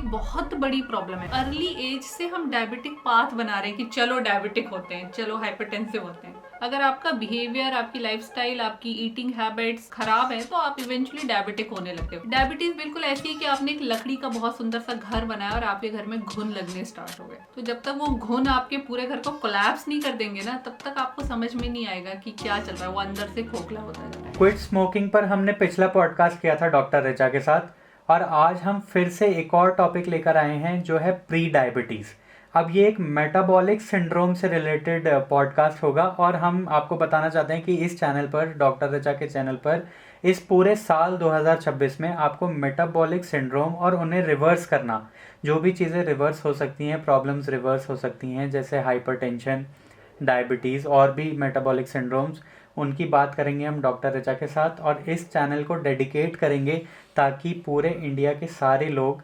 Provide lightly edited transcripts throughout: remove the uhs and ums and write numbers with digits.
बहुत बड़ी प्रॉब्लम है। अर्ली एज से हम डायबिटिक पाथ बना रहे हैं कि चलो डायबिटिक होते हैं, चलो हाइपरटेंसिव होते हैं। अगर आपका बिहेवियर, आपकी लाइफस्टाइल, आपकी ईटिंग हैबिट्स खराब है तो आप इवेंचुअली डायबिटिक होने लगते हो। डायबिटीज बिल्कुल ऐसी है कि आपने एक लकड़ी का बहुत सुंदर सा घर बनाया और आपके घर में घुन लगने स्टार्ट हो गए। तो जब तक वो घुन आपके पूरे घर को कोलैप्स नहीं कर देंगे ना, तब तक आपको समझ में नहीं आएगा कि क्या चल रहा है। वो अंदर से खोखला होता जा रहा है। क्विट स्मोकिंग पर हमने पिछला पॉडकास्ट किया था डॉक्टर ऋचा के साथ, और आज हम फिर से एक और टॉपिक लेकर आए हैं जो है प्री डायबिटीज़। अब ये एक मेटाबॉलिक सिंड्रोम से रिलेटेड पॉडकास्ट होगा, और हम आपको बताना चाहते हैं कि इस चैनल पर, डॉक्टर ऋचा के चैनल पर, इस पूरे साल 2026 में आपको मेटाबॉलिक सिंड्रोम और उन्हें रिवर्स करना, जो भी चीज़ें रिवर्स हो सकती हैं, प्रॉब्लम्स रिवर्स हो सकती हैं, जैसे हाइपरटेंशन, डायबिटीज़ और भी मेटाबॉलिक सिंड्रोम्स, उनकी बात करेंगे हम डॉक्टर ऋचा के साथ, और इस चैनल को डेडिकेट करेंगे ताकि पूरे इंडिया के सारे लोग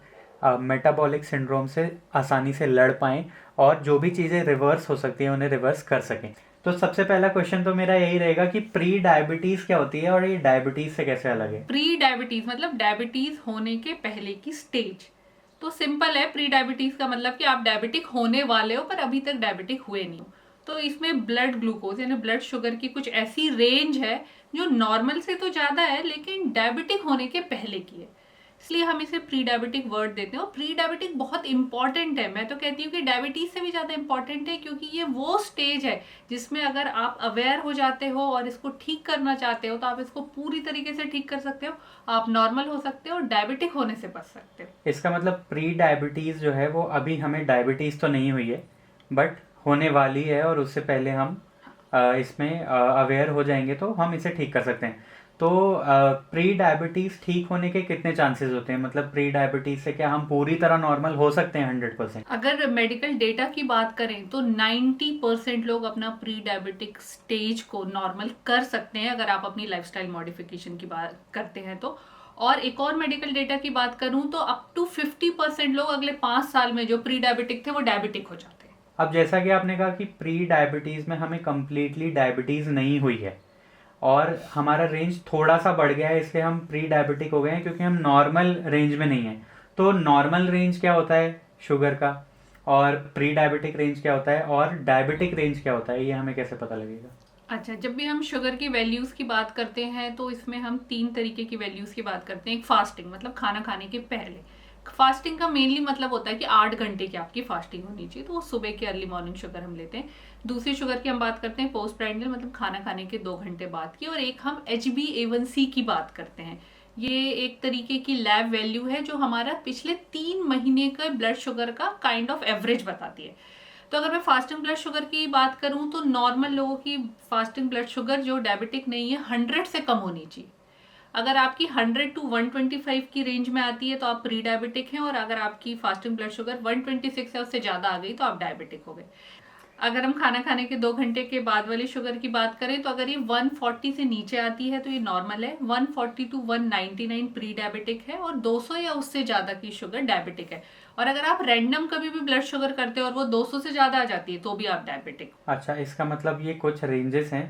मेटाबॉलिक सिंड्रोम से आसानी से लड़ पाएँ और जो भी चीज़ें रिवर्स हो सकती हैं उन्हें रिवर्स कर सकें। तो सबसे पहला क्वेश्चन तो मेरा यही रहेगा कि प्री डायबिटीज़ क्या होती है और ये डायबिटीज़ से कैसे अलग है? प्री डायबिटीज मतलब डायबिटीज होने के पहले की स्टेज। तो सिंपल है, प्री डायबिटीज का मतलब कि आप डायबिटिक होने वाले हो पर अभी तक डायबिटिक हुए नहीं हो। तो इसमें ब्लड ग्लूकोज यानी ब्लड शुगर की कुछ ऐसी रेंज है जो नॉर्मल से तो ज्यादा है लेकिन डायबिटिक होने के पहले की है, इसलिए हम इसे प्री डायबिटिक वर्ड देते हैं। और प्री डायबिटिक बहुत इंपॉर्टेंट है, मैं तो कहती हूँ कि डायबिटीज से भी ज्यादा इंपॉर्टेंट है, क्योंकि ये वो स्टेज है जिसमें अगर आप अवेयर हो जाते हो और इसको ठीक करना चाहते हो तो आप इसको पूरी तरीके से ठीक कर सकते हो। आप नॉर्मल हो सकते हो और डायबिटिक होने से बच सकते हो। इसका मतलब प्री डायबिटीज़ जो है वो अभी हमें डायबिटीज़ तो नहीं हुई है बट होने वाली है, और उससे पहले हम इसमें अवेयर हो जाएंगे तो हम इसे ठीक कर सकते हैं। तो प्री डायबिटीज़ ठीक होने के कितने चांसेस होते हैं? मतलब प्री डायबिटीज़ से क्या हम पूरी तरह नॉर्मल हो सकते हैं 100%? अगर मेडिकल डेटा की बात करें तो 90% लोग अपना प्री डायबिटिक स्टेज को नॉर्मल कर सकते हैं अगर आप अपनी लाइफस्टाइल मॉडिफिकेशन की बात करते हैं तो। और एक और मेडिकल डेटा की बात करूं तो अप टू 50% लोग अगले 5 साल में जो प्री डायबिटिक थे वो डायबिटिक हो जाते हैं। अब जैसा कि आपने कहा कि प्री डायबिटीज़ में हमें कम्प्लीटली डायबिटीज़ नहीं हुई है और हमारा रेंज थोड़ा सा बढ़ गया है, इसलिए हम प्री डायबिटिक हो गए हैं क्योंकि हम नॉर्मल रेंज में नहीं हैं। तो नॉर्मल रेंज क्या होता है शुगर का, और प्री डायबिटिक रेंज क्या होता है, और डायबिटिक रेंज क्या होता है, ये हमें कैसे पता लगेगा? अच्छा, जब भी हम शुगर की वैल्यूज की बात करते हैं तो इसमें हम 3 तरीके की वैल्यूज की बात करते हैं। एक फास्टिंग मतलब खाना खाने के पहले। फास्टिंग का मेनली मतलब होता है कि 8 घंटे की आपकी फास्टिंग होनी चाहिए, तो वो सुबह की अर्ली मॉर्निंग शुगर हम लेते हैं। दूसरी शुगर की हम बात करते हैं पोस्ट प्राइंडियल मतलब खाना खाने के 2 घंटे बाद की। और एक हम HbA1c की बात करते हैं। ये एक तरीके की लैब वैल्यू है जो हमारा पिछले 3 महीने का ब्लड शुगर का काइंड ऑफ एवरेज बताती है। तो अगर मैं फास्टिंग ब्लड शुगर की बात करूं तो नॉर्मल लोगों की फास्टिंग ब्लड शुगर जो डायबिटिक नहीं है 100 से कम होनी चाहिए। अगर आपकी 100 to 125 की रेंज में आती है तो आप प्री डायबिटिक हैं, और अगर आपकी फास्टिंग ब्लड शुगर 126 या उससे ज़्यादा आ गई तो आप डायबिटिक हो गए। अगर हम खाना खाने के 2 घंटे के बाद वाली शुगर की बात करें तो अगर ये 140 से नीचे आती है तो ये नॉर्मल है, 140 to 199 प्री डायबिटिक है, और 200 या उससे ज़्यादा की शुगर डायबिटिक है। और अगर आप रैंडम कभी भी ब्लड शुगर करते हो और वो 200 से ज़्यादा आ जाती है तो भी आप डायबिटिक। अच्छा, इसका मतलब ये कुछ रेंजेस हैं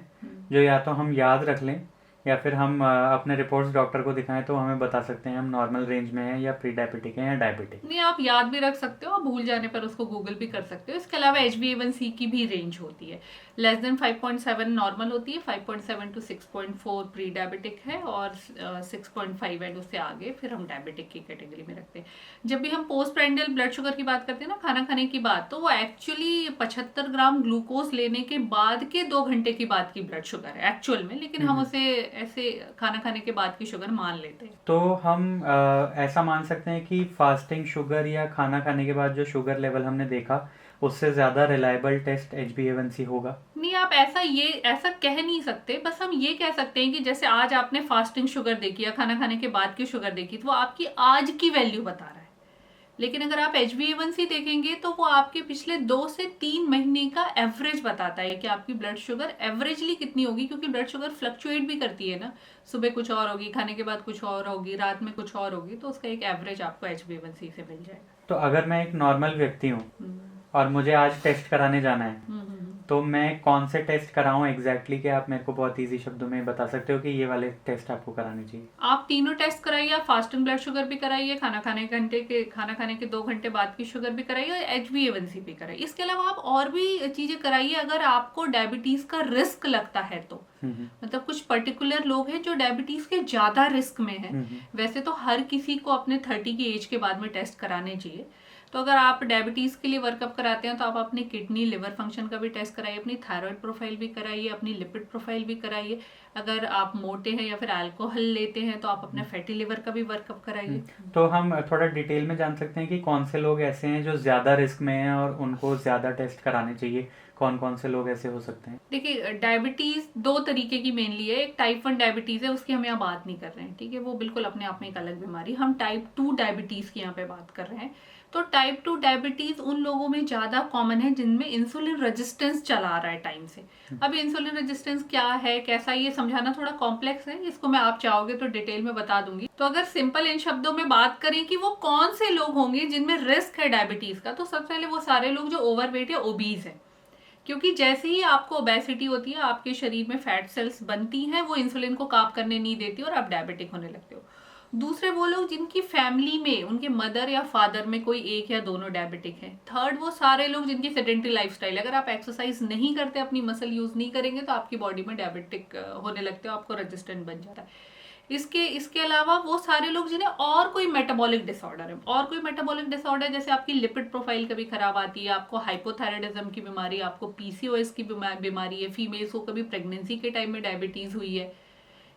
जो या तो हम याद रख लें या फिर हम अपने रिपोर्ट्स डॉक्टर को दिखाएं तो हमें बता सकते हैं हम नॉर्मल रेंज में हैं या प्री डायबिटिक हैं या डायबिटिक। नहीं, आप याद भी रख सकते हो, आप भूल जाने पर उसको गूगल भी कर सकते हो। इसके अलावा HbA1c की भी रेंज होती है, लेस देन 5.7 नॉर्मल होती है, 5.7 to 6.4 प्री डायबिटिक है, और 6.5 एंड उससे आगे फिर हम डायबिटिक की कैटेगरी में रखते हैं। जब भी हम पोस्ट प्राइंडियल ब्लड शुगर की बात करते हैं ना खाना खाने की बात, तो वो एक्चुअली 75 ग्राम ग्लूकोज लेने के बाद के 2 घंटे की बाद की ब्लड शुगर है एक्चुअल में, लेकिन हम उसे ऐसे खाना खाने के बाद की शुगर मान लेते हैं। तो हम ऐसा मान सकते हैं कि फास्टिंग शुगर या खाना खाने के बाद जो शुगर लेवल हमने देखा उससे ज़्यादा रिलायबल टेस्ट HbA1c होगा? नहीं, आप ऐसा कह नहीं सकते। बस हम ये कह सकते हैं कि जैसे आज आपने फास्टिंग शुगर देखी या खाना खाने के बाद की शुगर देखी तो वो आपकी आज की वैल्यू बता रहा है, लेकिन अगर आप HbA1c देखेंगे तो वो आपके पिछले 2 से 3 महीने का एवरेज बताता है कि आपकी ब्लड शुगर एवरेजली कितनी होगी, क्योंकि ब्लड शुगर फ्लक्चुएट भी करती है ना, सुबह कुछ और होगी, खाने के बाद कुछ और होगी, रात में कुछ और होगी, तो उसका एक एवरेज आपको HbA1c से मिल जाएगा। तो अगर मैं एक नॉर्मल व्यक्ति हूँ और मुझे आज टेस्ट कराने जाना है तो मैं कौन से टेस्ट कराऊं एग्जैक्टली कि आप मेरे को बहुत इजी शब्दों में बता सकते हो कि ये वाले टेस्ट आपको कराने चाहिए? आप तीनों टेस्ट कराइए, आप फास्टिंग ब्लड शुगर भी कराइए, खाना खाने के 2 घंटे बाद की शुगर भी कराइए, और HbA1c भी कराइए। इसके अलावा आप और भी चीजें कराइए अगर आपको डायबिटीज का रिस्क लगता है तो। मतलब कुछ पर्टिकुलर लोग हैं जो डायबिटीज के ज्यादा रिस्क में हैं। वैसे तो हर किसी को अपने 30 की एज के बाद में टेस्ट कराने चाहिए। तो अगर आप डायबिटीज के लिए वर्कअप कराते हैं तो आप अपनी किडनी लिवर फंक्शन का भी टेस्ट कराइए, अपनी थायराइड प्रोफाइल भी कराइए, अपनी लिपिड प्रोफाइल भी कराइए। अगर आप मोटे हैं या फिर अल्कोहल लेते हैं तो आप अपना फैटी लिवर का भी वर्कअप कराइए। तो हम थोड़ा डिटेल में जान सकते हैं कि कौन से लोग ऐसे हैं जो ज़्यादा रिस्क में हैं और उनको ज़्यादा टेस्ट कराने चाहिए? कौन कौन से लोग ऐसे हो सकते हैं? देखिए, डायबिटीज 2 तरीके की मेनली है। एक टाइप 1 डायबिटीज है, उसकी हम यहाँ बात नहीं कर रहे हैं, ठीक है, वो बिल्कुल अपने आप में एक अलग बीमारी। हम टाइप 2 डायबिटीज की यहाँ पे बात कर रहे हैं। तो टाइप 2 डायबिटीज उन लोगों में ज्यादा कॉमन है जिनमें इंसुलिन रेजिस्टेंस चला आ रहा है टाइम से। अब इंसुलिन रेजिस्टेंस क्या है, कैसा, ये समझाना थोड़ा कॉम्प्लेक्स है, इसको मैं आप चाहोगे तो डिटेल में बता दूंगी। तो अगर सिंपल इन शब्दों में बात करें कि वो कौन से लोग होंगे जिनमें रिस्क है डायबिटीज का, तो सबसे पहले वो सारे लोग जो ओवरवेट या ओबीज है। क्योंकि जैसे ही आपको ओबेसिटी होती है, आपके शरीर में फैट सेल्स बनती हैं, वो इंसुलिन को काम करने नहीं देती और आप डायबिटिक होने लगते हो। दूसरे वो लोग जिनकी फैमिली में उनके मदर या फादर में कोई एक या दोनों डायबिटिक हैं। थर्ड वो सारे लोग जिनकी सेडेंटरी लाइफस्टाइल, अगर आप एक्सरसाइज नहीं करते, अपनी मसल यूज नहीं करेंगे तो आपकी बॉडी में डायबिटिक होने लगते हो, आपको रेजिस्टेंट बन जाता है। इसके अलावा वो सारे लोग जिन्हें और कोई मेटाबॉलिक डिसऑर्डर है, और कोई मेटाबॉलिक डिसऑर्डर जैसे आपकी लिपिड प्रोफाइल कभी खराब आती है, आपको हाइपोथायराइडिज्म की बीमारी, आपको PCOS की बीमारी है, फीमेल्स को कभी प्रेगनेंसी के टाइम में डायबिटीज हुई है,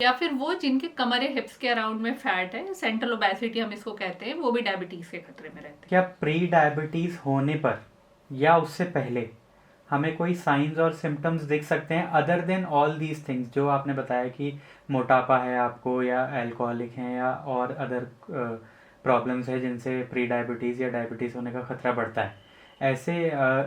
या फिर वो जिनके कमरे हिप्स के अराउंड में फैट है, सेंट्रल ओबेसिटी हम इसको कहते हैं, वो भी डायबिटीज के खतरे में रहते हैं। क्या प्री डायबिटीज होने पर या उससे पहले हमें कोई साइंस और सिम्टम्स दिख सकते हैं other than all these things जो आपने बताया कि मोटापा है आपको, या अल्कोहलिक हैं, या और अदर प्रॉब्लम्स है जिनसे प्री डायबिटीज़ या डायबिटीज़ होने का खतरा बढ़ता है? ऐसे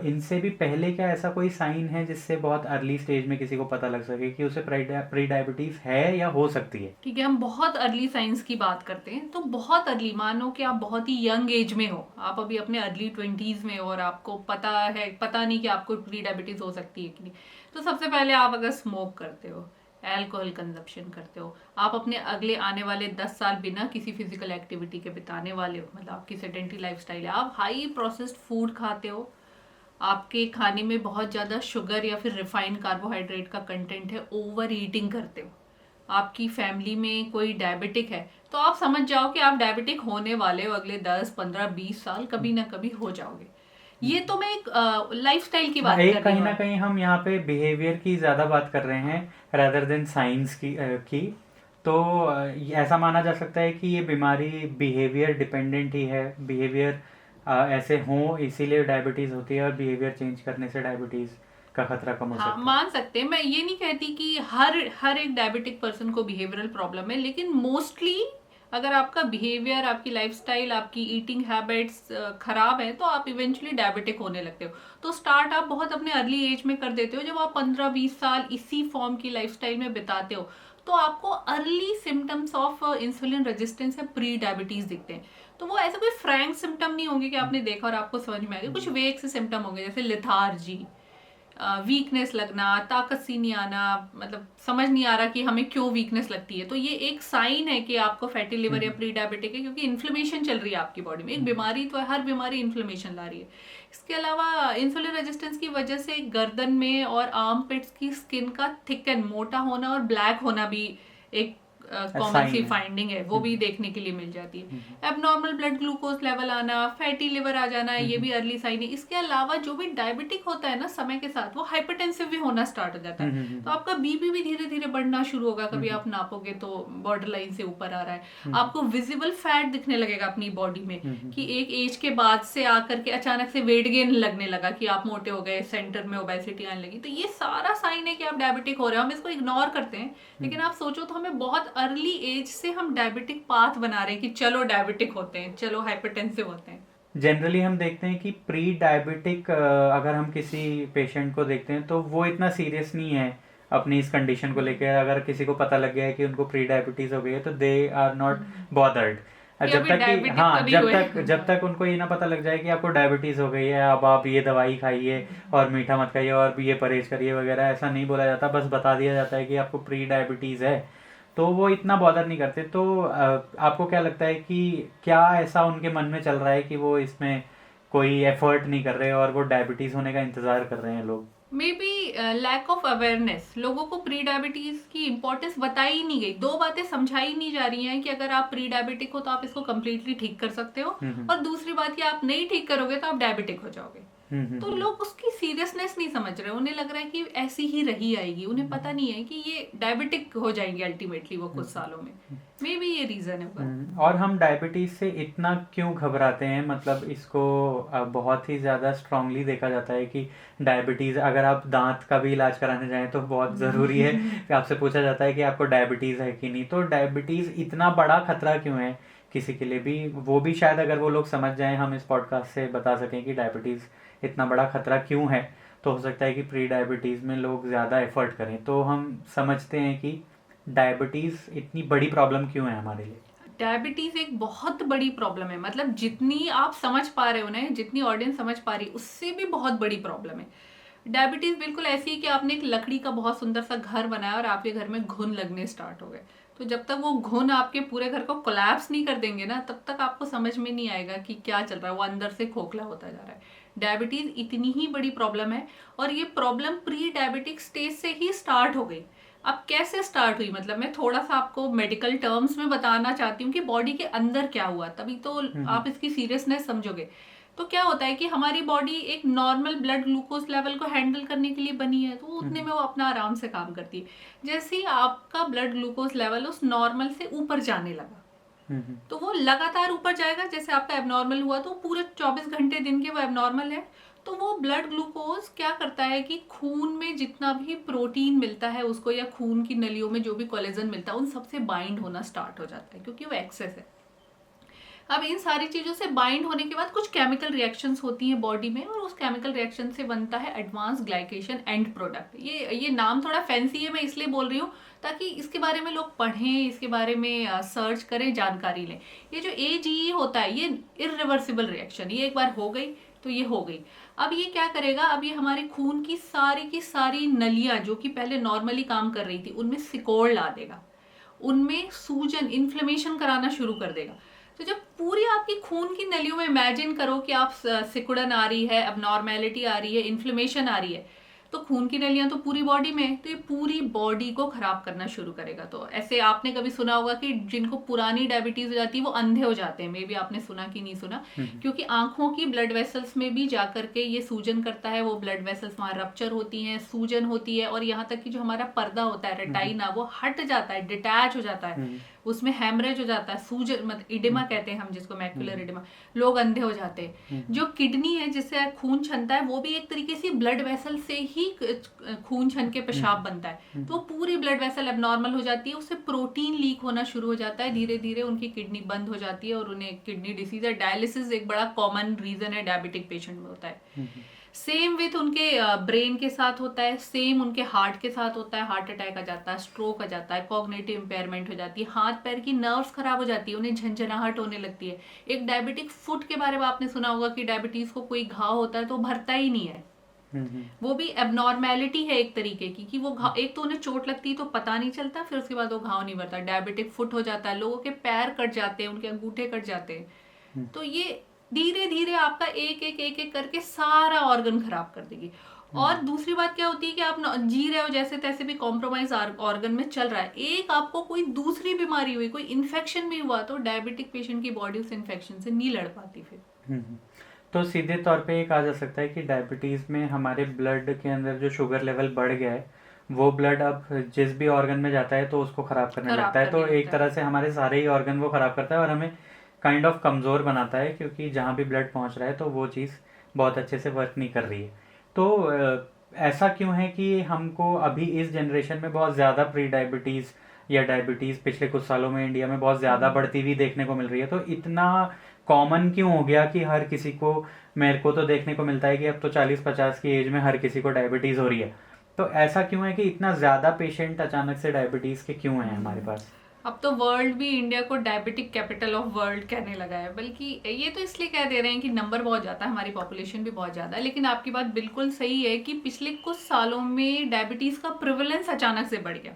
इनसे भी पहले क्या ऐसा कोई साइन है जिससे बहुत अर्ली स्टेज में किसी को पता लग सके कि उसे प्री डायबिटीज़ है या हो सकती है? ठीक है, हम बहुत अर्ली साइंस की बात करते हैं। तो बहुत अर्ली, मानो कि आप बहुत ही यंग एज में हो, आप अभी अपने अर्ली 20s में हो और आपको पता नहीं कि आपको प्री डायबिटीज हो सकती है कि नहीं। तो सबसे पहले आप अगर स्मोक करते हो, अल्कोहल कंजप्शन करते हो, आप अपने अगले आने वाले 10 साल बिना किसी फिजिकल एक्टिविटी के बिताने वाले हो, मतलब आपकी सेडेंटरी लाइफस्टाइल है, आप हाई प्रोसेस्ड फूड खाते हो, आपके खाने में बहुत ज़्यादा शुगर या फिर रिफाइंड कार्बोहाइड्रेट का कंटेंट है, ओवर ईटिंग करते हो, आपकी फैमिली में कोई डायबिटिक है, तो आप समझ जाओ कि आप डायबिटिक होने वाले हो। अगले 10, 15, 20 साल कभी ना कभी हो जाओगे। ये तो मैं एक लाइफस्टाइल की बात कर रही कहीं ना हूँ। कहीं हम यहाँ पे बिहेवियर की ज़्यादा बात कर रहे हैं रादर देन साइंस की। तो ऐसा माना जा सकता है कि ये बीमारी बिहेवियर डिपेंडेंट ही है, बिहेवियर ऐसे हों इसीलिए डायबिटीज़ होती है, और बिहेवियर चेंज करने से डायबिटीज़ का खतरा कम हो सकता है। मान सकते हैं। मैं ये नहीं कहती कि हर एक डायबिटिक पर्सन को बिहेवियरल प्रॉब्लम है, लेकिन मोस्टली अगर आपका बिहेवियर, आपकी लाइफस्टाइल, आपकी ईटिंग हैबिट्स खराब है तो आप इवेंचुअली डायबिटिक होने लगते हो। तो स्टार्ट आप बहुत अपने अर्ली एज में कर देते हो। जब आप 15-20 साल इसी फॉर्म की लाइफस्टाइल में बिताते हो तो आपको early symptoms of insulin resistance या प्री डायबिटीज दिखते हैं। तो वो ऐसा कोई फ्रैंक सिम्टम नहीं होंगे कि आपने देखा और आपको समझ में आ गया। कुछ वेग से सिम्टम होंगे, जैसे लिथार्जी, वीकनेस लगना, ताकत सी नहीं आना, मतलब समझ नहीं आ रहा कि हमें क्यों वीकनेस लगती है। तो ये एक साइन है कि आपको फैटी लिवर या प्री डायबिटिक है, क्योंकि इन्फ्लेमेशन चल रही है आपकी बॉडी में। एक बीमारी तो है, हर बीमारी इन्फ्लेमेशन ला रही है। इसके अलावा इंसुलिन रेजिस्टेंस की वजह से गर्दन में और आर्म पिट्स की स्किन का थिक एंड मोटा होना और ब्लैक होना भी एक कॉमन सी फाइंडिंग है, वो भी देखने के लिए मिल जाती है। एबनॉर्मल ब्लड ग्लूकोज लेवल आना, फैटी लिवर आ जाना, ये भी अर्ली साइन है। इसके अलावा जो भी डायबिटिक होता है ना, समय के साथ वो हाइपरटेंसिव भी होना स्टार्ट हो जाता है। तो आपका बीपी भी धीरे धीरे बढ़ना शुरू होगा। कभी आप नापोगे तो बॉर्डर लाइन से ऊपर आ रहा है। आपको विजिबल फैट दिखने लगेगा अपनी बॉडी में, कि एक एज के बाद से आकर के अचानक से वेट गेन लगने लगा, कि आप मोटे हो गए, सेंटर में ओबेसिटी आने लगी। तो ये सारा साइन है कि आप डायबिटिक हो रहे हो। हम इसको इग्नोर करते हैं, लेकिन आप सोचो तो हमें बहुत अर्ली एज से हम डायबिटिक पाथ बना रहे हैं कि चलो डायबिटिक होते हैं, चलो हाइपरटेंसिव होते हैं। जनरली हम देखते हैं कि प्री डायबिटिक अगर हम किसी पेशेंट को देखते हैं तो वो इतना सीरियस नहीं है अपनी इस कंडीशन को लेकर। अगर किसी को पता लग गया है कि उनको प्री डायबिटीज़ हो गई है तो दे आर नॉट बॉदर्ड। कि जब अभी तक कि डायबिटिक तो हाँ नहीं जब हुए। तक जब तक उनको ये ना पता लग जाए कि आपको डायबिटीज हो गई है, अब आप ये दवाई खाइए और मीठा मत खाइए और भी ये परहेज करिए वगैरह, ऐसा नहीं बोला जाता, बस बता दिया जाता है कि आपको प्री डायबिटीज है, तो वो इतना बॉदर नहीं करते। तो आपको क्या लगता है कि क्या ऐसा उनके मन में चल रहा है कि वो इसमें कोई एफर्ट नहीं कर रहे और वो डायबिटीज होने का इंतजार कर रहे हैं लोग? Maybe lack of awareness, लोगों को प्री डायबिटीज की इंपॉर्टेंस बताई ही नहीं गई, दो बातें समझाई नहीं जा रही हैं कि अगर आप प्री डायबिटिक हो तो आप इसको कम्प्लीटली ठीक कर सकते हो, और दूसरी बात कि आप नहीं ठीक करोगे तो आप डायबिटिक हो जाओगे। तो लोग उसकी सीरियसनेस नहीं समझ रहे, उन्हें लग रहा है कि ऐसी ही रही आएगी, उन्हें पता नहीं है कि ये डायबिटिक हो जाएंगे अल्टीमेटली वो कुछ सालों में। मे बी ये रीजन है। और हम डायबिटीज से इतना क्यों घबराते हैं? मतलब इसको बहुत ही ज़्यादा स्ट्रांगली देखा जाता है कि डायबिटीज़, अगर आप दांत का भी इलाज कराने जाएं तो बहुत ज़रूरी है कि आपसे पूछा जाता है कि आपको डायबिटीज़ है कि नहीं। तो डायबिटीज़ इतना बड़ा खतरा क्यों है किसी के लिए भी? वो भी शायद अगर वो लोग समझ जाएं, हम इस पॉडकास्ट से बता सकें कि डायबिटीज़ इतना बड़ा खतरा क्यों है, तो हो सकता है कि प्री डायबिटीज़ में लोग ज़्यादा एफर्ट करें। तो हम समझते हैं कि डायबिटीज़ इतनी बड़ी प्रॉब्लम क्यों है हमारे लिए। डायबिटीज एक बहुत बड़ी प्रॉब्लम है, मतलब जितनी आप समझ पा रहे हो ना, जितनी ऑडियंस समझ पा रही है, उससे भी बहुत बड़ी प्रॉब्लम है। डायबिटीज बिल्कुल ऐसी है कि आपने एक लकड़ी का बहुत सुंदर सा घर बनाया और आपके घर में घुन लगने स्टार्ट हो गए, तो जब तक वो घुन आपके पूरे घर को कोलैप्स नहीं कर देंगे ना, तब तक आपको समझ में नहीं आएगा कि क्या चल रहा है, वो अंदर से खोखला होता जा रहा है। डायबिटीज इतनी ही बड़ी प्रॉब्लम है, और ये प्रॉब्लम प्री डायबिटिक स्टेज से ही स्टार्ट हो गई। अब कैसे स्टार्ट हुई, मतलब मैं थोड़ा सा आपको मेडिकल टर्म्स में बताना चाहती हूँ कि बॉडी के अंदर क्या हुआ, तभी तो आप इसकी सीरियसनेस समझोगे। तो क्या होता है कि हमारी बॉडी एक नॉर्मल ब्लड ग्लूकोज लेवल को हैंडल करने के लिए बनी है, तो उतने में वो अपना आराम से काम करती है। जैसे ही आपका ब्लड ग्लूकोज लेवल उस नॉर्मल से ऊपर जाने लगा, तो वो लगातार ऊपर जाएगा। जैसे आपका एबनॉर्मल हुआ तो पूरे 24 घंटे दिन के वो एबनॉर्मल है, तो वो ब्लड ग्लूकोज क्या करता है कि खून में जितना भी प्रोटीन मिलता है उसको, या खून की नलियों में जो भी कोलेजन मिलता है, उन सबसे बाइंड होना स्टार्ट हो जाता है, क्योंकि वो एक्सेस है। अब इन सारी चीज़ों से बाइंड होने के बाद कुछ केमिकल रिएक्शंस होती हैं बॉडी में, और उस केमिकल रिएक्शन से बनता है एडवांस ग्लाइकेशन एंड प्रोडक्ट। ये नाम थोड़ा फैंसी है, मैं इसलिए बोल रही हूँ ताकि इसके बारे में लोग पढ़ें, इसके बारे में सर्च करें, जानकारी लें। ये जो AGE होता है, ये इरिवर्सिबल रिएक्शन, ये एक बार हो गई तो ये हो गई। अब ये क्या करेगा, अब ये हमारे खून की सारी नलियाँ जो कि पहले नॉर्मली काम कर रही थी, उनमें सिकोड़ ला देगा, उनमें सूजन, इन्फ्लेमेशन कराना शुरू कर देगा। तो जब पूरी आपकी खून की नलियों में इमेजिन करो कि आप सिकुड़न आ रही है, अबनॉर्मेलिटी आ रही है, इन्फ्लेमेशन आ रही है, तो खून की नलियां तो पूरी बॉडी में है, तो ये पूरी बॉडी को खराब करना शुरू करेगा। तो ऐसे आपने कभी सुना होगा कि जिनको पुरानी डायबिटीज हो जाती है वो अंधे हो जाते हैं, मे बी आपने सुना कि नहीं सुना, क्योंकि आंखों की ब्लड वेसल्स में भी जाकर के ये सूजन करता है, वो ब्लड वेसल्स वहां रप्चर होती हैं, सूजन होती है, और यहाँ तक कि जो हमारा पर्दा होता है रेटाइना, वो हट जाता है, डिटैच हो जाता है, उसमें हेमरेज हो जाता है, सूजन, मतलब इडिमा कहते हैं हम जिसको, मैक्युलर इडिमा, लोग अंधे हो जाते हैं। जो किडनी है जिससे खून छनता है, वो भी एक तरीके से ब्लड वेसल से ही खून छन के पेशाब बनता है, तो पूरी ब्लड वेसल एबनॉर्मल हो जाती है, उससे प्रोटीन लीक होना शुरू हो जाता है, धीरे धीरे उनकी किडनी बंद हो जाती है और उन्हें किडनी डिसीज है। डायलिसिस एक बड़ा कॉमन रीजन है डायबिटिक पेशेंट में होता है। सेम विथ उनके ब्रेन के साथ होता है, सेम उनके हार्ट के साथ होता है, हार्ट अटैक आ जाता है, स्ट्रोक आ जाता है, कॉग्निटिव इंपेयरमेंट हो जाती है, हाथ पैर की नर्व्स खराब हो जाती है, उन्हें झंझनाहट होने लगती है। एक डायबिटिक फुट के बारे में आपने सुना होगा कि डायबिटीज को कोई घाव होता है तो भरता ही नहीं है, वो भी एबनॉर्मेलिटी है एक तरीके की, कि वो घाव, एक तो उन्हें चोट लगती है तो पता नहीं चलता, फिर उसके बाद वो घाव नहीं भरता, डायबिटिक फुट हो जाता है, लोगों के पैर कट जाते हैं, उनके अंगूठे कट जाते हैं। तो ये धीरे धीरे आपका एक करके सारा ऑर्गन खराब कर देगी। और दूसरी बात क्या होती है कि आप जी रहे हो जैसे तैसे भी, कॉम्प्रोमाइज ऑर्गन में चल रहा है, एक आपको कोई दूसरी बीमारी हुई, कोई इन्फेक्शन भी हुआ, तो डायबिटिक पेशेंट की बॉडी उस इन्फेक्शन से नहीं लड़ पाती फिर। तो सीधे तौर पे ये कहा जा सकता है कि डायबिटीज़ में हमारे ब्लड के अंदर जो शुगर लेवल बढ़ गया है, वो ब्लड अब जिस भी ऑर्गन में जाता है तो उसको खराब करने लगता है, तो एक तरह से हमारे सारे ही ऑर्गन वो खराब करता है और हमें काइंड ऑफ कमज़ोर बनाता है, क्योंकि जहाँ भी ब्लड पहुँच रहा है तो वो चीज़ बहुत अच्छे से वर्क नहीं कर रही है। तो ऐसा क्यों है कि हमको अभी इस जनरेशन में बहुत ज़्यादा प्री डायबिटीज़ या डायबिटीज़ पिछले कुछ सालों में इंडिया में बहुत ज़्यादा बढ़ती हुई देखने को मिल रही है? तो इतना कॉमन क्यों हो गया कि हर किसी को, मेरे को तो देखने को मिलता है कि अब तो 40-50 की एज में हर किसी को डायबिटीज़ हो रही है। तो ऐसा क्यों है कि इतना ज़्यादा पेशेंट अचानक से डायबिटीज़ के क्यों हैं हमारे पास? अब तो वर्ल्ड भी इंडिया को डायबिटिक कैपिटल ऑफ वर्ल्ड कहने लगा है, बल्कि ये तो इसलिए कह दे रहे हैं कि नंबर बहुत ज़्यादा है, हमारी पॉपुलेशन भी बहुत ज़्यादा है। लेकिन आपकी बात बिल्कुल सही है कि पिछले कुछ सालों में डायबिटीज़ का प्रिवलेंस अचानक से बढ़ गया।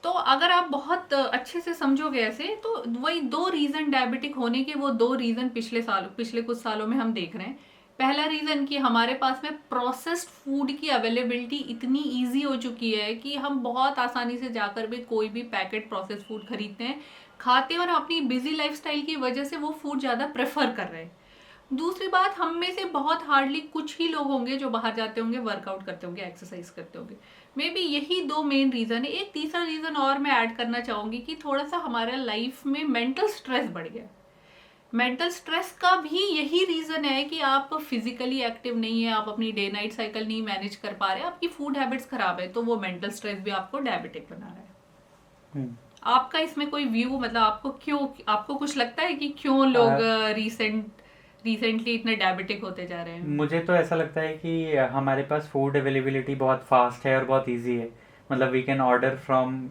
तो अगर आप बहुत अच्छे से समझोगे ऐसे, तो वही दो रीज़न डायबिटिक होने के, वो दो रीज़न पिछले कुछ सालों में हम देख रहे हैं। पहला रीज़न कि हमारे पास में प्रोसेस्ड फूड की अवेलेबिलिटी इतनी इजी हो चुकी है कि हम बहुत आसानी से जाकर भी कोई भी पैकेट प्रोसेस्ड फूड खरीदते हैं, खाते हैं, और अपनी बिजी लाइफस्टाइल की वजह से वो फूड ज़्यादा प्रेफर कर रहे हैं। दूसरी बात, हम में से बहुत हार्डली कुछ ही लोग होंगे जो बाहर जाते होंगे, वर्कआउट करते होंगे, एक्सरसाइज करते होंगे। मे बी यही दो मेन रीज़न है। एक तीसरा रीज़न और मैं ऐड करना चाहूँगी कि थोड़ा सा हमारे लाइफ में मेंटल स्ट्रेस बढ़ गया। मेंटल स्ट्रेस का भी यही रीज़न है कि आप फिजिकली एक्टिव नहीं है, आप अपनी डे नाइट साइकिल नहीं मैनेज कर पा रहे, आपकी फूड हैबिट्स खराब है, तो वो मेंटल स्ट्रेस भी आपको डायबिटिक बना रहा है। आपका इसमें कोई व्यू, मतलब आपको कुछ लगता है कि क्यों लोग रिसेंटली इतने डायबिटिक होते जा रहे हैं? मुझे तो ऐसा लगता है कि हमारे पास फूड अवेलेबिलिटी बहुत फास्ट है और बहुत इजी है। मतलब we can order from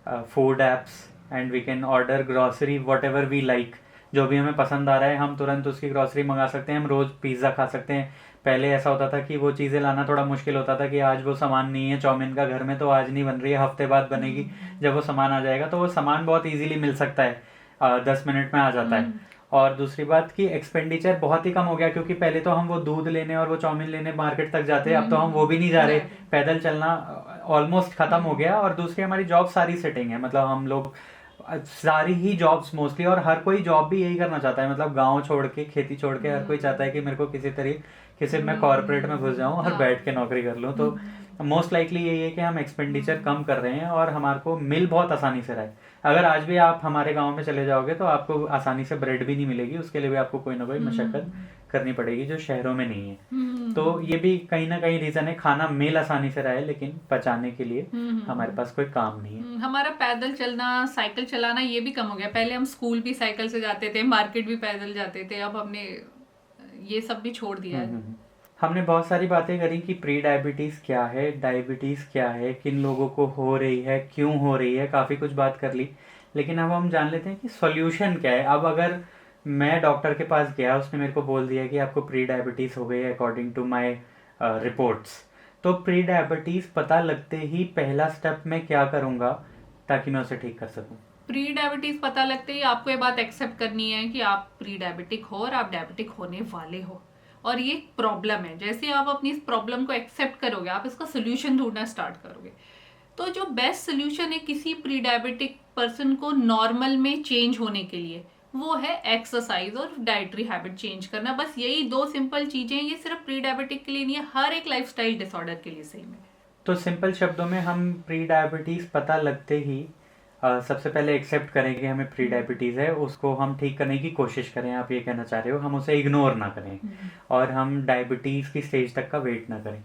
food apps and we can order grocery whatever we like. जो भी हमें पसंद आ रहा है हम तुरंत उसकी ग्रॉसरी मंगा सकते हैं, हम रोज़ पिज़्ज़ा खा सकते हैं। पहले ऐसा होता था कि वो चीज़ें लाना थोड़ा मुश्किल होता था कि आज वो सामान नहीं है चाउमीन का घर में, तो आज नहीं बन रही है, हफ्ते बाद बनेगी। जब वो सामान आ जाएगा तो वो सामान बहुत इजीली मिल सकता है, 10 मिनट में आ जाता है। और दूसरी बात कि एक्सपेंडिचर बहुत ही कम हो गया, क्योंकि पहले तो हम वो दूध लेने और वो चाउमीन लेने मार्केट तक जाते, अब तो हम वो भी नहीं जा रहे। पैदल चलना ऑलमोस्ट खत्म हो गया। और दूसरी हमारी जॉब सारी सेटिंग है, मतलब हम लोग सारी ही जॉब्स मोस्टली, और हर कोई जॉब भी यही करना चाहता है, मतलब गांव छोड़ के, खेती छोड़ के, हर कोई चाहता है कि मेरे को किसी तरीके से मैं कॉर्पोरेट में घुस जाऊं और बैठ के नौकरी कर लूं। तो मोस्ट लाइकली यही है कि हम एक्सपेंडिचर कम कर रहे हैं और हमारे को मिल बहुत आसानी से रहा है। अगर आज भी आप हमारे गांव में चले जाओगे तो आपको आसानी से ब्रेड भी नहीं मिलेगी, उसके लिए भी आपको कोई ना कोई मशक्कत करनी पड़ेगी, जो शहरों में नहीं है। तो ये भी कहीं ना कहीं रीज़न है, खाना मिल आसानी से रहा है लेकिन पचाने के लिए हमारे पास कोई काम नहीं है। हमारा पैदल चलना, साइकिल चलाना ये भी कम हो गया। पहले हम स्कूल भी साइकिल से जाते थे, मार्केट भी पैदल जाते थे, अब हमने ये सब भी छोड़ दिया है। हमने बहुत सारी बातें करी कि प्री डायबिटीज़ क्या है, डायबिटीज़ क्या है, किन लोगों को हो रही है, क्यों हो रही है, काफ़ी कुछ बात कर ली। लेकिन अब हम जान लेते हैं कि सॉल्यूशन क्या है। अब अगर मैं डॉक्टर के पास गया, उसने मेरे को बोल दिया कि आपको प्री डायबिटीज़ हो गई है अकॉर्डिंग टू माय रिपोर्ट्स, तो प्री डायबिटीज़ पता लगते ही पहला स्टेप मैं क्या करूँगा ताकि मैं उसे ठीक कर सकूँ? प्री डायबिटीज पता लगते ही आपको ये बात एक्सेप्ट करनी है कि आप प्री डायबिटिक हो और आप डायबिटिक होने वाले हो, और ये प्रॉब्लम है। जैसे आप अपनी इस प्रॉब्लम को एक्सेप्ट करोगे, आप इसका सोल्यूशन ढूंढना स्टार्ट करोगे। तो जो बेस्ट सोल्यूशन है किसी प्री डायबिटिक पर्सन को नॉर्मल में चेंज होने के लिए, वो है एक्सरसाइज और डाइटरी हैबिट चेंज करना। बस यही दो सिंपल चीजें हैं। ये सिर्फ प्री डायबिटिक के लिए नहीं है, हर एक लाइफस्टाइल डिसऑर्डर के लिए सही में। तो सिंपल शब्दों में हम प्री डायबिटीज़ पता लगते ही सबसे पहले एक्सेप्ट करें कि हमें प्री डायबिटीज़ है, उसको हम ठीक करने की कोशिश करें। आप ये कहना चाह रहे हो, हम उसे इग्नोर ना करें और हम डायबिटीज़ की स्टेज तक का वेट ना करें।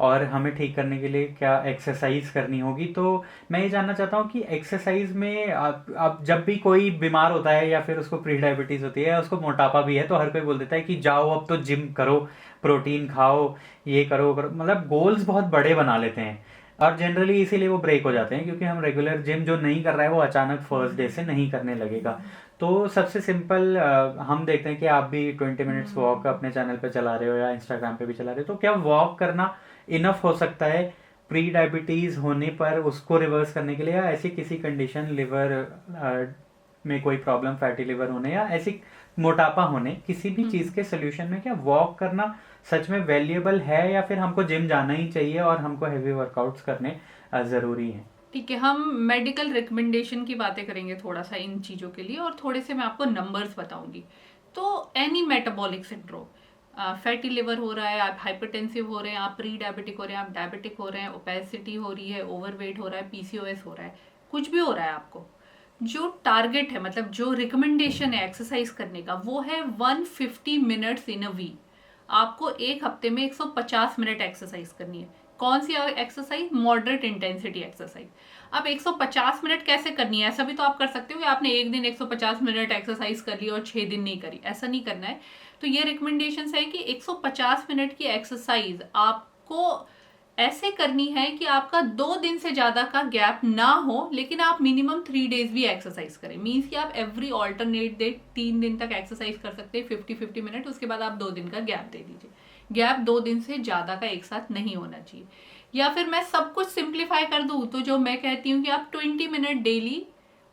और हमें ठीक करने के लिए क्या एक्सरसाइज करनी होगी? तो मैं ये जानना चाहता हूँ कि एक्सरसाइज में आप जब भी कोई बीमार होता है या फिर उसको प्री डायबिटीज़ होती है, उसको मोटापा भी है, तो हर कोई बोल देता है कि जाओ अब तो जिम करो, प्रोटीन खाओ, ये करो करो, मतलब गोल्स बहुत बड़े बना लेते हैं। और जनरली इसीलिए वो ब्रेक हो जाते हैं, क्योंकि हम रेगुलर जिम जो नहीं कर रहा है वो अचानक फर्स्ट डे से नहीं करने लगेगा। तो सबसे सिंपल हम देखते हैं कि आप भी 20 मिनट्स वॉक अपने चैनल पे चला रहे हो या इंस्टाग्राम पे भी चला रहे हो, तो क्या वॉक करना इनफ हो सकता है प्री डायबिटीज़ होने पर उसको रिवर्स करने के लिए? या ऐसी किसी कंडीशन, लिवर में कोई प्रॉब्लम, फैटी लिवर होने या ऐसी मोटापा होने, किसी भी चीज़ के सोल्यूशन में क्या वॉक करना सच में वैल्यूएबल है, या फिर हमको जिम जाना ही चाहिए और हमको हैवी वर्कआउट्स करने ज़रूरी हैं? ठीक है, हम मेडिकल रिकमेंडेशन की बातें करेंगे थोड़ा सा इन चीज़ों के लिए, और थोड़े से मैं आपको नंबर्स बताऊंगी। तो any metabolic syndrome, fatty liver हो रहा है, आप हाइपरटेंसिव हो रहे हैं, आप प्री डायबिटिक हो रहे हैं, आप डायबिटिक हो रहे हैं, ओपेसिटी हो रही है, ओवरवेट हो रहा है, पीसीओएस हो रहा है, कुछ भी हो रहा है, आपको जो टारगेट है, मतलब जो रिकमेंडेशन है एक्सरसाइज करने का, वो है 150 मिनट्स इन अ वीक। आपको एक हफ्ते में 150 मिनट एक्सरसाइज करनी है। कौन सी एक्सरसाइज? Moderate intensity exercise. अब 150 मिनट कैसे करनी है? ऐसा भी तो आप कर सकते हो कि आपने एक दिन 150 मिनट एक्सरसाइज कर ली और 6 दिन नहीं करी, ऐसा नहीं करना है। तो ये रिकमेंडेशन है कि 150 मिनट की एक्सरसाइज आपको ऐसे करनी है कि आपका 2 दिन से ज़्यादा का गैप ना हो, लेकिन आप मिनिमम 3 डेज भी एक्सरसाइज करें। मीन्स कि आप एवरी ऑल्टरनेट डे 3 दिन तक एक्सरसाइज कर सकते हैं 50-50 मिनट, उसके बाद आप 2 दिन का गैप दे दीजिए। गैप 2 दिन से ज़्यादा का एक साथ नहीं होना चाहिए। या फिर मैं सब कुछ सिंप्लीफाई कर दूँ तो जो मैं कहती हूँ कि आप 20 minute daily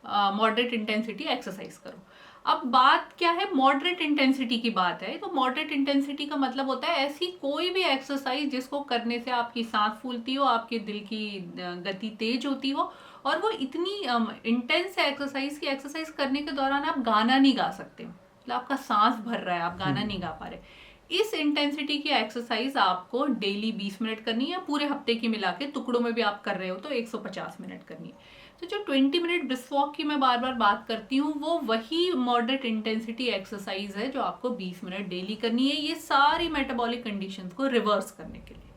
moderate intensity exercise करो। अब बात क्या है, मॉडरेट इंटेंसिटी की बात है, तो मॉडरेट इंटेंसिटी का मतलब होता है ऐसी कोई भी एक्सरसाइज जिसको करने से आपकी सांस फूलती हो, आपके दिल की गति तेज होती हो, और वो इतनी इंटेंस है एक्सरसाइज की एक्सरसाइज करने के दौरान आप गाना नहीं गा सकते, मतलब आपका सांस भर रहा है, आप गाना नहीं गा पा रहे। इस इंटेंसिटी की एक्सरसाइज आपको डेली 20 मिनट करनी है, पूरे हफ्ते की मिला के टुकड़ों में भी आप कर रहे हो तो 150 मिनट करनी है। तो जो 20 मिनट ब्रिस्क वॉक की मैं बार बार बात करती हूँ वो वही मॉडरेट इंटेंसिटी एक्सरसाइज है जो आपको 20 मिनट डेली करनी है, ये सारी मेटाबॉलिक कंडीशंस को रिवर्स करने के लिए।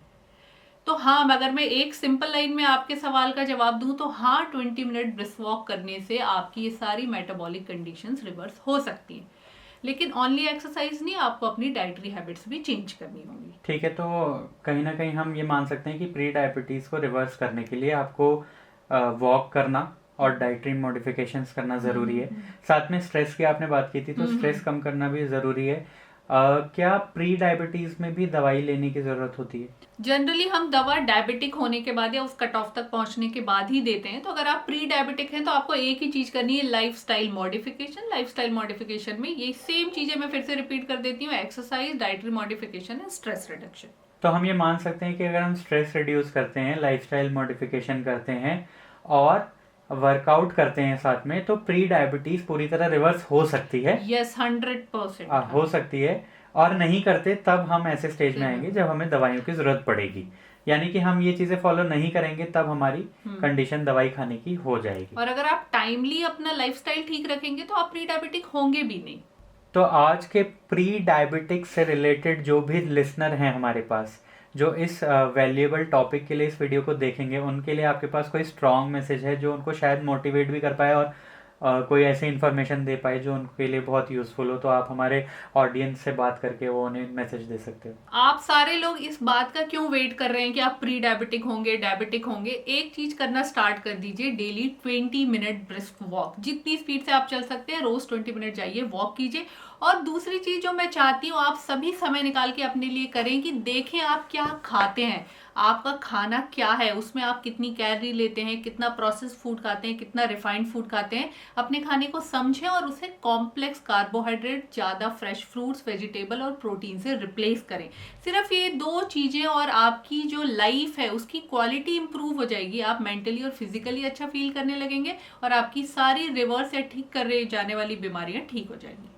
तो हाँ, अगर मैं एक सिंपल लाइन में आपके सवाल का जवाब दूं तो हाँ, 20 मिनट ब्रिस्क वॉक करने से आपकी ये सारी मेटाबॉलिक कंडीशंस रिवर्स हो सकती हैं, लेकिन ओनली एक्सरसाइज नहीं, आपको अपनी डाइटरी हैबिट्स भी चेंज करनी होंगी। ठीक है, तो कहीं ना कहीं हम ये मान सकते हैं कि प्री डायबिटीज़ को रिवर्स करने के लिए आपको वॉक करना और डाइटरी मॉडिफिकेशंस करना ज़रूरी है। साथ में स्ट्रेस की आपने बात की थी, तो स्ट्रेस कम करना भी ज़रूरी है। क्या प्री डायबिटीज़ में भी दवाई लेने की ज़रूरत होती है? जनरली हम दवा डायबिटिक होने के बाद या उस कट ऑफ तक पहुंचने के बाद ही देते हैं। तो अगर आप प्री डायबिटिक हैं तो आपको एक ही चीज करनी है, लाइफस्टाइल मॉडिफिकेशन। लाइफस्टाइल मॉडिफिकेशन में ये सेम चीजें मैं फिर से रिपीट कर देती हूँ, exercise, dietary modification and stress reduction. तो हम ये मान सकते हैं कि अगर हम स्ट्रेस रिड्यूस करते हैं, लाइफस्टाइल मॉडिफिकेशन करते हैं और वर्कआउट करते हैं साथ में, तो प्री डायबिटीज पूरी तरह रिवर्स हो सकती है। यस, 100% हो सकती है। और नहीं करते तब हम ऐसे स्टेज में आएंगे जब हमें दवाइयों की जरूरत पड़ेगी, यानी कि हम ये चीजें फॉलो नहीं करेंगे तब हमारी कंडीशन दवाई खाने की हो जाएगी। और अगर आप टाइमली अपना लाइफस्टाइल ठीक रखेंगे तो आप प्री डायबिटिक होंगे भी नहीं। तो आज के प्री डायबिटिक से रिलेटेड जो भी लिसनर हैं हमारे पास, जो इस वैल्यूएबल टॉपिक के लिए इस वीडियो को देखेंगे, उनके लिए आपके पास कोई स्ट्रॉन्ग मैसेज है जो उनको शायद मोटिवेट भी कर पाए और कोई ऐसी इन्फॉर्मेशन दे पाए जो उनके लिए बहुत यूज़फुल हो, तो आप हमारे ऑडियंस से बात करके वो उन्हें मैसेज दे सकते हो। आप सारे लोग इस बात का क्यों वेट कर रहे हैं कि आप प्री डायबिटिक होंगे, डायबिटिक होंगे? एक चीज करना स्टार्ट कर दीजिए, डेली 20 मिनट ब्रिस्क वॉक। जितनी स्पीड से आप चल सकते हैं रोज 20 मिनट जाइए, वॉक कीजिए। और दूसरी चीज जो मैं चाहती हूँ आप सभी समय निकाल के अपने लिए करें कि देखें आप क्या खाते हैं, आपका खाना क्या है, उसमें आप कितनी कैलोरी लेते हैं, कितना प्रोसेस फूड खाते हैं, कितना रिफाइंड फूड खाते हैं। अपने खाने को समझें और उसे कॉम्प्लेक्स कार्बोहाइड्रेट, ज़्यादा फ्रेश फ्रूट्स, वेजिटेबल और प्रोटीन से रिप्लेस करें। सिर्फ ये 2 चीज़ें और आपकी जो लाइफ है उसकी क्वालिटी इंप्रूव हो जाएगी। आप मेंटली और फिजिकली अच्छा फील करने लगेंगे और आपकी सारी रिवर्स या ठीक कर जाने वाली बीमारियां ठीक हो जाएंगी।